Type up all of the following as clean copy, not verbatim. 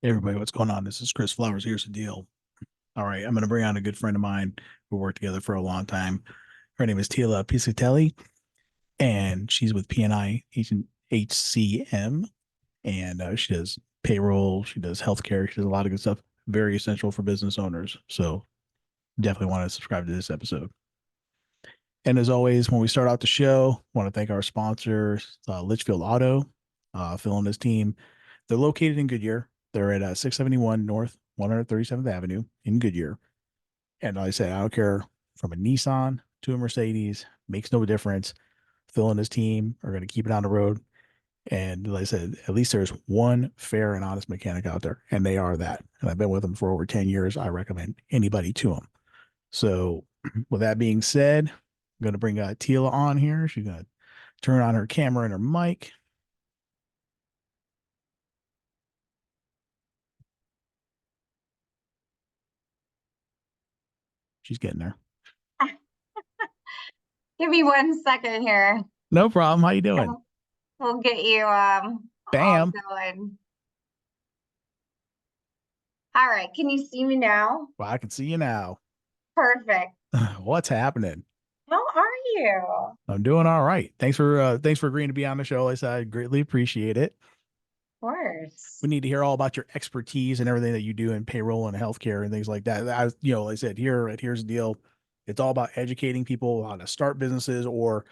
Hey everybody, what's going on? This is Chris Flowers. Here's the deal. All right, I'm going to bring on a good friend of mine who worked together for a long time. Her name is Teela Piscitelli, and she's with PNI HCM, and she does payroll, she does healthcare, she does a lot of good stuff. Very essential for business owners. So definitely want to subscribe to this episode. And as always, when we start out the show, I want to thank our sponsors, Litchfield Auto, Phil and his team. They're located in Goodyear. They're at 671 North 137th Avenue in Goodyear. And like I said, I don't care from a Nissan to a Mercedes, makes no difference. Phil and his team are going to keep it on the road. And like I said, at least there's one fair and honest mechanic out there, and they are that. And I've been with them for over 10 years. I recommend anybody to them. So, with that being said, I'm going to bring Teela on here. She's going to turn on her camera and her mic. She's getting there. Give me 1 second here. No problem. How you doing? We'll get you all Bam. going. All right, can you see me now? Well, I can see you now. Perfect. What's happening? How are you? I'm doing all right. Thanks for agreeing to be on the show. Like I said, I greatly appreciate it. Of course. We need to hear all about your expertise and everything that you do in payroll and healthcare and things like that. Like I said, here's the deal. It's all about educating people on how to start businesses, or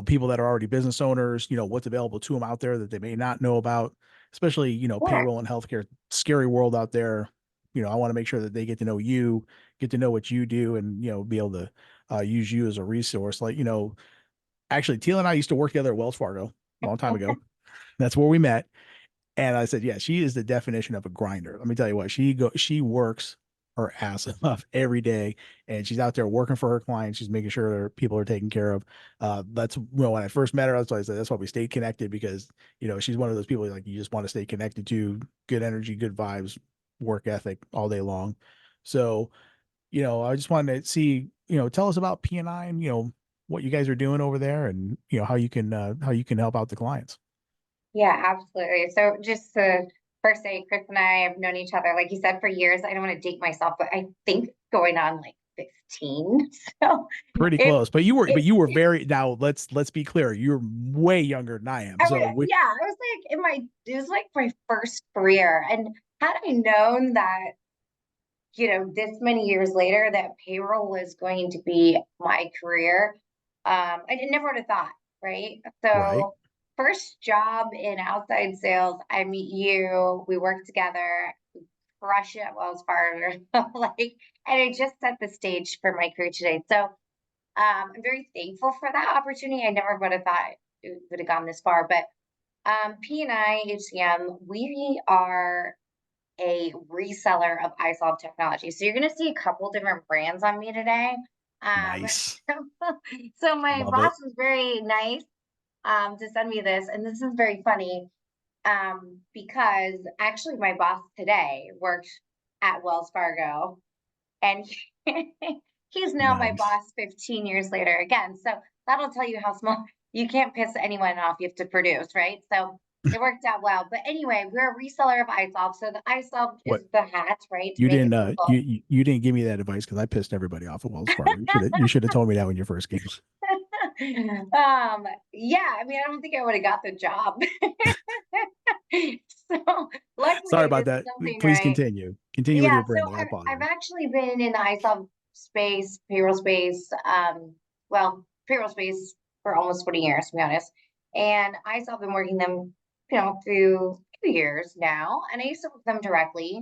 people that are already business owners, what's available to them out there that they may not know about, especially, Sure. payroll and healthcare, scary world out there. I want to make sure that they get to know you, get to know what you do, and, be able to use you as a resource. Like, actually, Teal and I used to work together at Wells Fargo a long time ago. That's where we met. And I said, yeah, she is the definition of a grinder. Let me tell you what, she works her ass off every day, and she's out there working for her clients. She's making sure their people are taken care of. That's when I first met her, that's why I said that's why we stayed connected, because she's one of those people like you just want to stay connected to. Good energy, good vibes, work ethic all day long. So, I just wanted to see, tell us about PNI and what you guys are doing over there, and how you can help out the clients. Yeah, absolutely. So just to first say, Chris and I have known each other, like you said, for years. I don't want to date myself, but I think going on like 15. So Pretty it, close, but you were it very, now let's be clear. You're way younger than I am. I So mean, yeah, I was like it was like my first career. And had I known that, this many years later that payroll was going to be my career, never would have thought, right? right. So first job in outside sales, I meet you, we work together, crush it at Wells Fargo, like, and it just set the stage for my career today. So I'm very thankful for that opportunity. I never would have thought it would have gone this far, but PNI HCM, we are a reseller of iSolve technology. So you're going to see a couple different brands on me today. Um, Nice. so my Love boss it. was very nice to send me this, and this is very funny because actually my boss today worked at Wells Fargo, and he's now my Nice. boss 15 years later again. So that'll tell you how small. You can't piss anyone off. You have to produce, right? So it worked out well. But anyway, we're a reseller of iSolve. So the iSolve What is the hat, right? To you make it didn't simple. you didn't give me that advice, because I pissed everybody off at Wells Fargo. You should have told me that when you first came. Yeah, I mean, I don't think I would have got the job. So luckily Sorry I about did that. something Please right. continue. Continue with Yeah, your so branding. I I've apologize. actually been in the iSolve space, payroll space, well, payroll space for almost 20 years, to be honest. And iSolve been working them, through 2 years now, and I used to work them directly.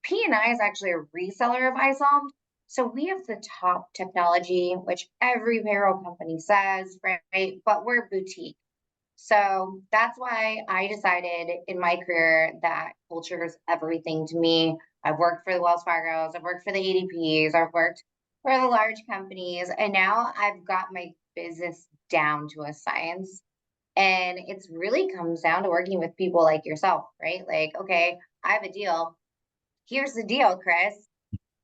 P&I is actually a reseller of iSolve. So we have the top technology, which every payroll company says, right? But we're boutique. So that's why I decided in my career that culture is everything to me. I've worked for the Wells Fargo's, I've worked for the ADPs, I've worked for the large companies, and now I've got my business down to a science. And it's really comes down to working with people like yourself, right? Like, okay, I have a deal. Here's the deal, Chris.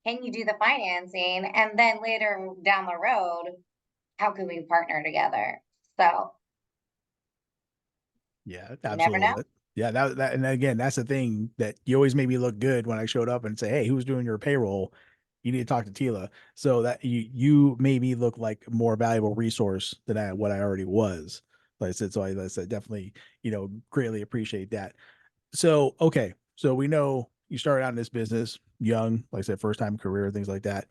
Can you do the financing? And then later down the road, how can we partner together? So Yeah, you never know. absolutely. Yeah, and again, that's the thing that you always made me look good when I showed up and say, "Hey, who's doing your payroll? You need to talk to Teela." So that you made me look like a more valuable resource than what I already was. Like I said, I said definitely, greatly appreciate that. So okay, so we know you started out in this business young, like I said, first time career, things like that.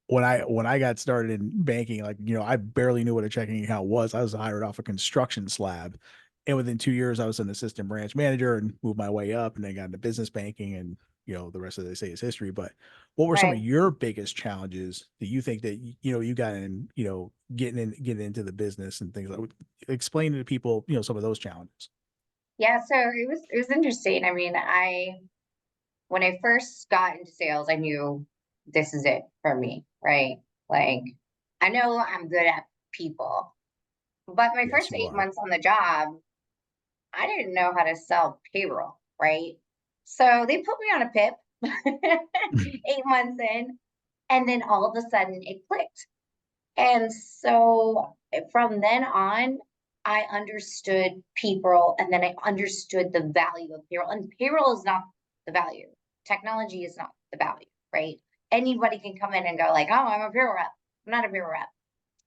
When I got started in banking, like, I barely knew what a checking account was. I was hired off a construction slab. And within 2 years, I was an assistant branch manager and moved my way up and then got into business banking, and the rest of they say is history. But what were some of Right. your biggest challenges that you think that you got in, getting into the business and things like explain to people, some of those challenges. Yeah, so it was interesting. I mean, when I first got into sales, I knew this is it for me, right? Like, I know I'm good at people, but my Yes, first you eight are. months on the job, I didn't know how to sell payroll, right? So they put me on a PIP 8 months in, and then all of a sudden it clicked. And so from then on, I understood payroll, and then I understood the value of payroll. And payroll is not the value. Technology is not the value, right? Anybody can come in and go like, "Oh, I'm a payroll rep." I'm not a payroll rep.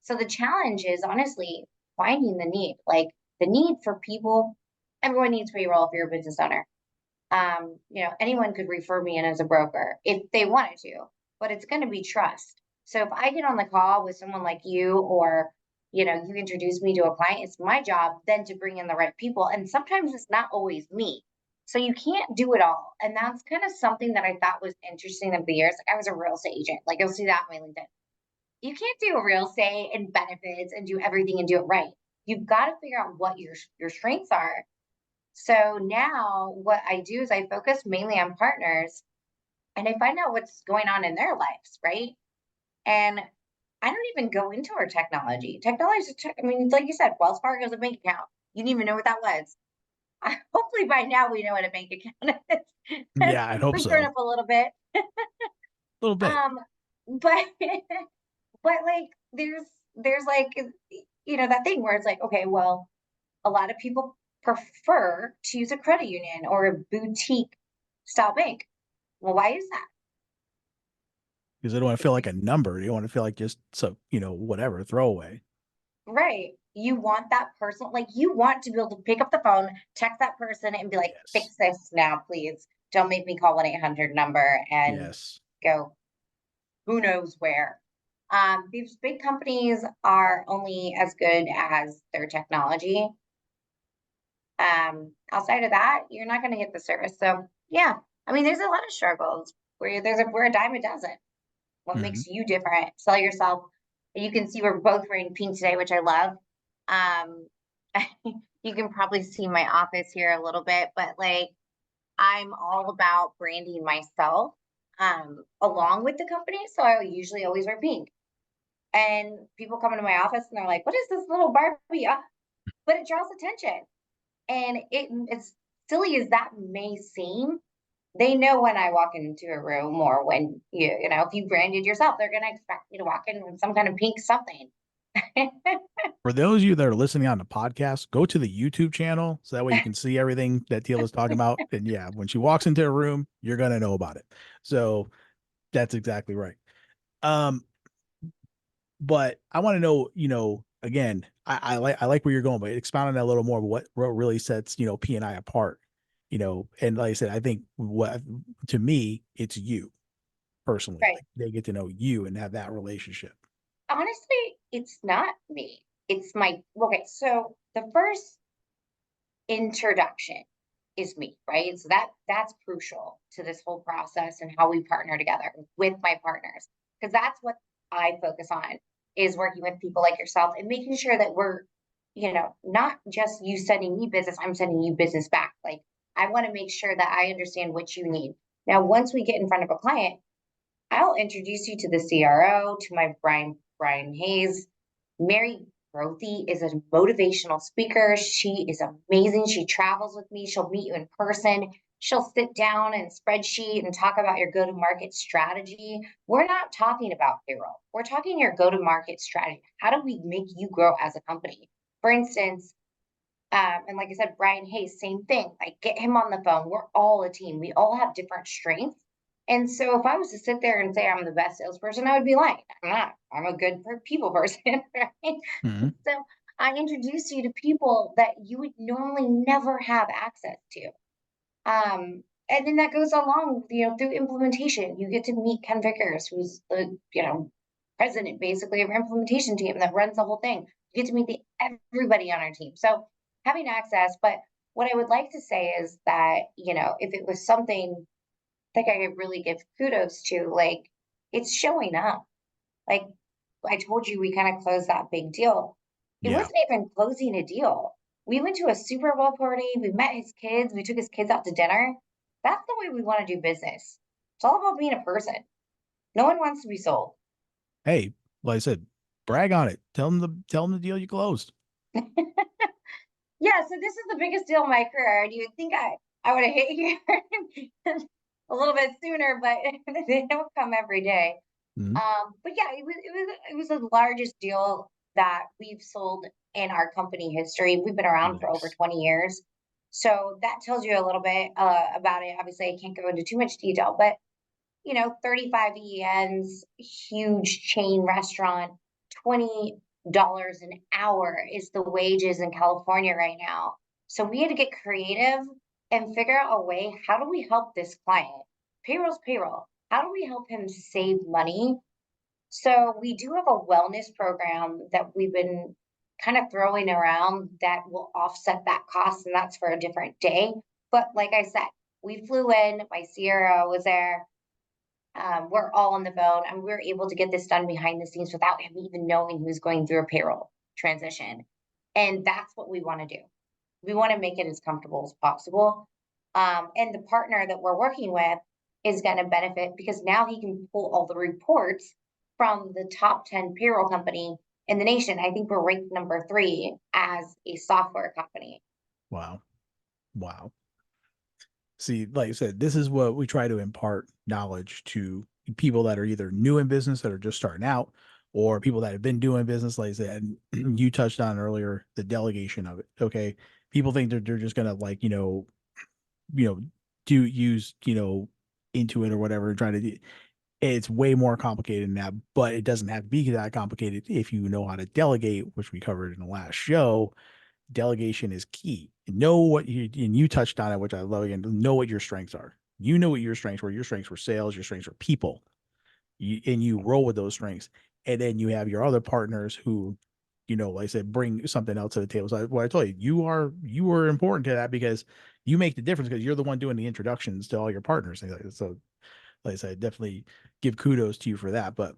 So the challenge is honestly finding the need, like the need for people. Everyone needs payroll if you're a business owner. Anyone could refer me in as a broker if they wanted to, but it's going to be trust. So if I get on the call with someone like you, or you introduce me to a client, it's my job then to bring in the right people. And sometimes it's not always me. So you can't do it all. And that's kind of something that I thought was interesting over the years. Like I was a real estate agent. Like you'll see that on my LinkedIn. You can't do a real estate and benefits and do everything and do it right. You've got to figure out what your strengths are. So now what I do is I focus mainly on partners and I find out what's going on in their lives, right? And I don't even go into our technology. Technology is, I mean, like you said, Wells Fargo is a bank account. You didn't even know what that was. Hopefully by now we know what a bank account is. Yeah, I hope We've grown so. up a little bit. A little bit. Um, but but like there's like that thing where it's like, okay, well, a lot of people prefer to use a credit union or a boutique style bank. Well, why is that? Because they don't want to feel like a number. They want to feel like just so, whatever, throwaway. Right. You want that person, like you want to be able to pick up the phone, text that person and be like, Yes. fix this now, please. Don't make me call 1-800 number and Yes. go who knows where. These big companies are only as good as their technology. Outside of that, you're not going to get the service. So yeah, I mean, there's a lot of struggles where we're a dime a dozen. What Mhm. makes you different? Sell yourself. You can see we're both wearing pink today, which I love. Um, you can probably see my office here a little bit, but like I'm all about branding myself along with the company. So I usually always wear pink. And people come into my office and they're like, "What is this little Barbie?" But it draws attention. And as silly as that may seem, they know when I walk into a room, or when if you branded yourself, they're gonna expect you to walk in with some kind of pink something. For those of you that are listening on the podcast, go to the YouTube channel so that way you can see everything that Teal is talking about. And yeah, when she walks into a room, you're gonna know about it. So that's exactly right. Um, but I want to know, again, I like where you're going, but expound on that a little more. What really sets PNI apart, and like I said, I think what to me it's you personally. Right. Like they get to know you and have that relationship. Honestly, it's not me. It's my okay. So the first introduction is me, right? So that's crucial to this whole process and how we partner together with my partners, because that's what I focus on, is working with people like yourself and making sure that we're, not just you sending me business, I'm sending you business back. Like I want to make sure that I understand what you need. Now, once we get in front of a client, I'll introduce you to the CRO, to my Brian Hayes. Mary Grothy is a motivational speaker. She is amazing. She travels with me. She'll meet you in person. She'll sit down and spreadsheet and talk about your go-to-market strategy. We're not talking about payroll. We're talking your go-to-market strategy. How do we make you grow as a company? For instance, And like I said, Brian Hayes, same thing. Like get him on the phone. We're all a team. We all have different strengths. And so if I was to sit there and say I'm the best salesperson, I would be lying. I'm not. I'm a good people person, right? Hmm. So I introduce you to people that you would normally never have access to. And then that goes along, through implementation. You get to meet Ken Vickers, who's the, president basically of our implementation team that runs the whole thing. You get to meet everybody on our team. So having access, but what I would like to say is that, if it was something like I could really give kudos to, like it's showing up. Like I told you, we kind of closed that big deal. It Yeah. wasn't even closing a deal. We went to a Super Bowl party. We met his kids. We took his kids out to dinner. That's the way we want to do business. It's all about being a person. No one wants to be sold. Hey, like I said, brag on it. Tell them the deal you closed. Yeah, so this is the biggest deal of my career. And you would think I would have hit you a little bit sooner, but they don't come every day. Mhm. But yeah, it was the largest deal that we've sold in our company history. We've been around for over Nice. 20 years. So that tells you a little bit about it. Obviously, I can't go into too much detail, but 35 ENs, huge chain restaurant, $20 an hour is the wages in California right now. So we had to get creative and figure out a way, how do we help this client? Payroll's payroll. How do we help him save money? So we do have a wellness program that we've been kind of throwing around that will offset that cost, and that's for a different day. But like I said, we flew in, my CRO was there. We're all on the phone, and we're able to get this done behind the scenes without him even knowing he was going through a payroll transition. And that's what we want to do. We want to make it as comfortable as possible. And the partner that we're working with is going to benefit because now he can pull all the reports from the top 10 payroll company in the nation. I think we're ranked number 3 as a software company. Wow. Wow. See, like I said, this is what we try to impart knowledge to people that are either new in business that are just starting out, or people that have been doing business. Like I said, and you touched on earlier the delegation of it. Okay. People think that they're just gonna like, you know, do use, Intuit or whatever, trying to do. It's way more complicated than that, but it doesn't have to be that complicated if you know how to delegate, which we covered in the last show. Delegation is key. Know what you, and you touched on it, which I love. Again, know what your strengths are. You know what your strengths were. Your strengths were sales. Your strengths were people. And you roll with those strengths. And then you have your other partners who, like I said, bring something else to the table. So what I told you, you are important to that because you make the difference because you're the one doing the introductions to all your partners. So, like I said, definitely give kudos to you for that. But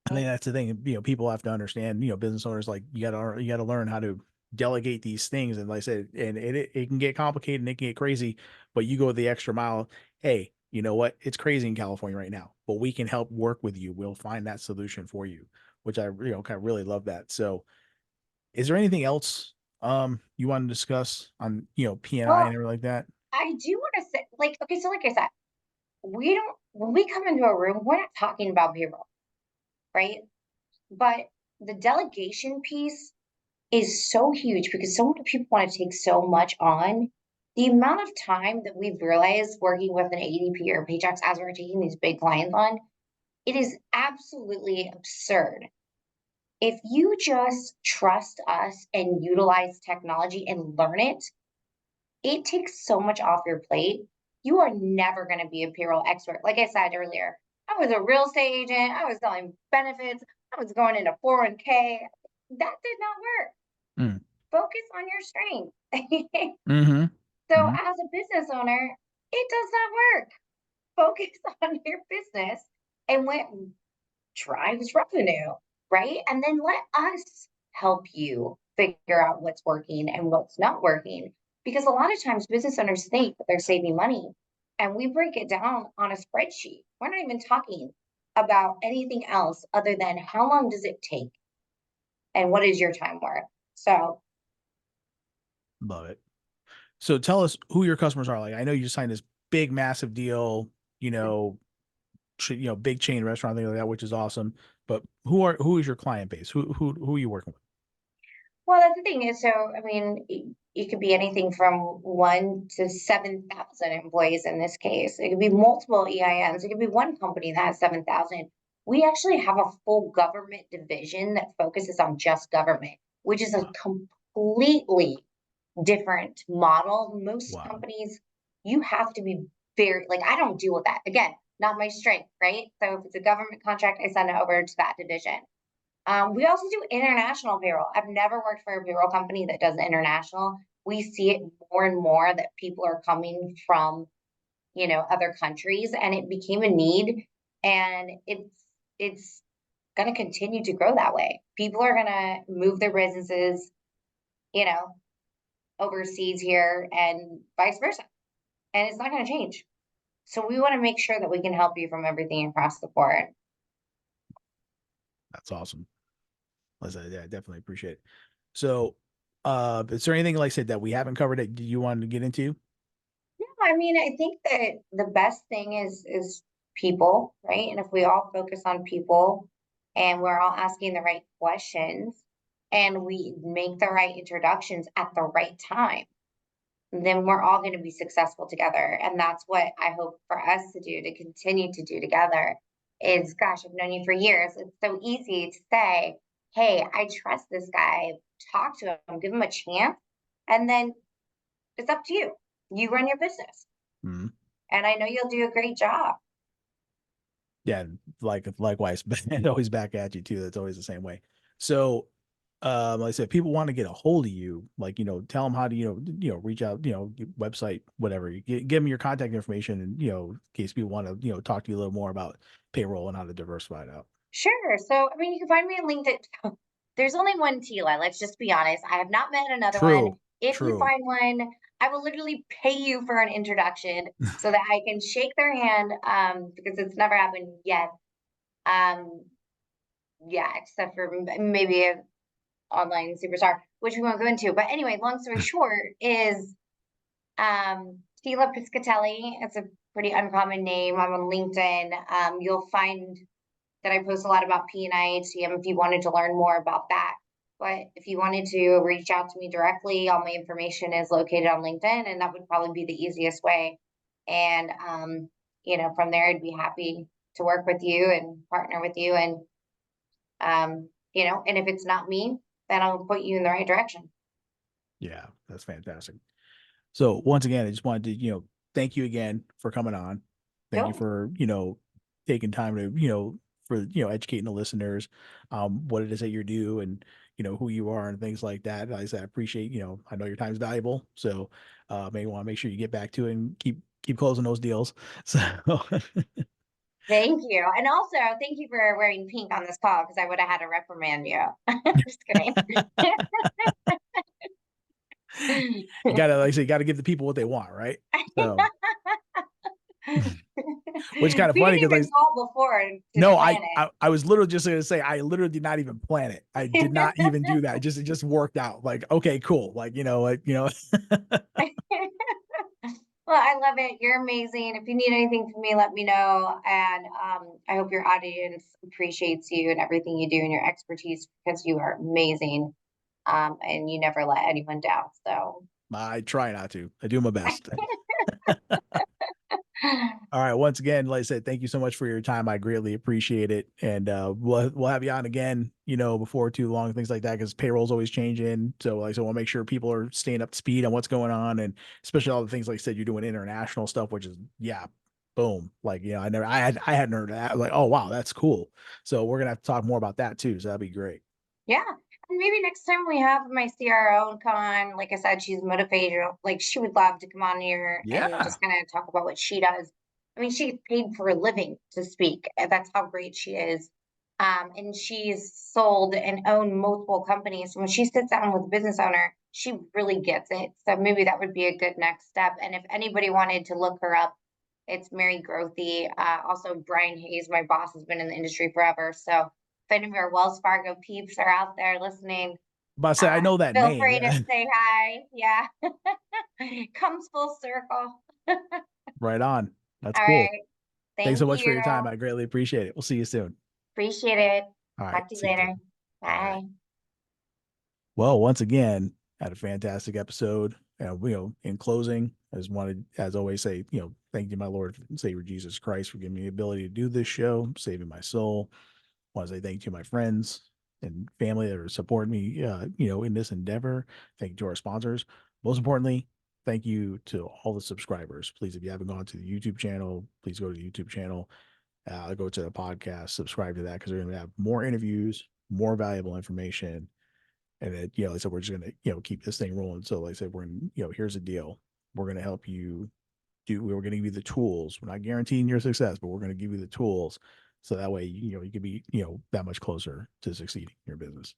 I think that's the thing. People have to understand. Business owners, like you gotta learn how to delegate these things. And like I said, and it can get complicated and it can get crazy, but you go the extra mile. Hey, you know what? It's crazy in California right now, but we can help work with you. We'll find that solution for you, which I kind of really love that. So, is there anything else you want to discuss on PNI and Well, everything like that? I do want to say, like, okay, so like I said, we don't, when we come into a room, we're not talking about payroll, right? But the delegation piece is so huge because so many people want to take so much on. The amount of time that we've realized working with an ADP or Paychex as we're taking these big clients on, it is absolutely absurd. If you just trust us and utilize technology and learn it, it takes so much off your plate. You are never going to be a payroll expert. Like I said earlier, I was a real estate agent. I was selling benefits. I was going into 401k. That did not work. Mm. Focus on your strength. Mm-hmm. So Mm-hmm. as a business owner, it does not work. Focus on your business and what drives revenue, right? And then let us help you figure out what's working and what's not working. Because a lot of times business owners think that they're saving money and we break it down on a spreadsheet. We're not even talking about anything else other than how long does it take and what is your time worth. So Love it. So tell us who your customers are. Like I know you just signed this big, massive deal. Big chain restaurant, thing like that, which is awesome. But who is your client base? Who are you working with? Well, that's the thing is, so, I mean, it could be anything from 1 to 7,000 employees in this case. It could be multiple EINs. It could be one company that has 7,000. We actually have a full government division that focuses on just government, which is a Wow. completely different model. Most Wow. companies, you have to be very, like, I don't deal with that. Again, not my strength, right? So if it's a government contract, I send it over to that division. We also do international payroll. I've never worked for a payroll company that does international. We see it more and more that people are coming from, other countries, and it became a need, and it's going to continue to grow that way. People are going to move their businesses, you know, overseas here and vice versa. And it's not going to change. So we want to make sure that we can help you from everything across the board. That's awesome. Like I said, yeah, I definitely appreciate it. So, is there anything, like I said, that we haven't covered that you wanted to get into? No, I mean, I think that the best thing is people, right? And if we all focus on people and we're all asking the right questions and we make the right introductions at the right time, then we're all going to be successful together. And that's what I hope for us to do, to continue to do together is, gosh, I've known you for years. It's so easy to say, hey, I trust this guy, talk to him, give him a chance. And then it's up to you. You run your business. Mhm. And I know you'll do a great job. Yeah, like likewise, and always back at you too. That's always the same way. So, like I said, people want to get a hold of you, like, tell them how to, reach out, your website, whatever. You give them your contact information, and in case people want to, talk to you a little more about payroll and how to diversify it out. Sure. So, I mean, you can find me on LinkedIn. There's only one Tila. Let's just be honest. I have not met another one. True, If you true. find one, I will literally pay you for an introduction so that I can shake their hand, because it's never happened yet. Um, yeah, except for maybe an online superstar, which we won't go into. But anyway, long story short is Teela Piscitelli. It's a pretty uncommon name. I'm on LinkedIn. You'll find that I post a lot about PNI HCM if you wanted to learn more about that. But if you wanted to reach out to me directly, all my information is located on LinkedIn, and that would probably be the easiest way. And from there, I'd be happy to work with you and partner with you. And and if it's not me, then I'll put you in the right direction. Yeah, that's fantastic. So once again, I just wanted to, thank you again for coming on. Thank you Cool. for, taking time to, for, educating the listeners, what it is that you do and, who you are and things like that. Like I said, I appreciate, I know your time is valuable. So, maybe want to make sure you get back to it and keep closing those deals. So, Thank you. And also, thank you for wearing pink on this call because I would have had to reprimand you. Just kidding. you gotta, like I say, you gotta give the people what they want, right? So, which is kind of We funny didn't because even call before to no, plan I was literally just gonna say I literally did not even plan it. I did it. not even do that. It just worked out. Like, okay, cool. Like, Well, I love it. You're amazing. If you need anything from me, let me know. And I hope your audience appreciates you and everything you do and your expertise because you are amazing. And you never let anyone down. So, I try not to. I do my best. All right. Once again, like I said, thank you so much for your time. I greatly appreciate it. And we'll have you on again, before too long, things like that, because payroll's always changing. So like I said, we'll make sure people are staying up to speed on what's going on, and especially all the things like I said, you're doing international stuff, which is yeah, boom. Like, I hadn't heard of that. Like, oh wow, that's cool. So we're gonna have to talk more about that too. So that'd be great. yeah. And maybe next time we have my CRO come on, like I said, she's motivational. Like she would love to come on here and Yeah. just kind of talk about what she does. I mean, she's paid for a living to speak. That's how great she is. And she's sold and owned multiple companies. When she sits down with a business owner, she really gets it. So maybe that would be a good next step. And if anybody wanted to look her up, it's Mary Grothy. Also, Brian Hayes, my boss, has been in the industry forever. So if any of our Wells Fargo peeps are out there listening, But I say I know that feel name. free to Yeah. say hi. Yeah. Comes full circle. Right on. That's All cool. right. Thanks so Thank much for you. your time. I greatly appreciate it. We'll see you soon. Appreciate it. All right. Talk to you See you later. soon. All right. Bye. Well, once again, had a fantastic episode. In closing, I just wanted, as always, say, thank you, my Lord and Savior Jesus Christ, for giving me the ability to do this show, saving my soul. I want to say thank you to my friends and family that are supporting me, in this endeavor. Thank you to our sponsors. Most importantly, thank you to all the subscribers. Please, if you haven't gone to the YouTube channel, please go to the YouTube channel. Go to the podcast, subscribe to that, because we're going to have more interviews, more valuable information. And then, like I said, we're just going to, keep this thing rolling. So, like I said, here's the deal. We're going to help you we're going to give you the tools. We're not guaranteeing your success, but we're going to give you the tools. So that way, you can be, that much closer to succeeding in your business.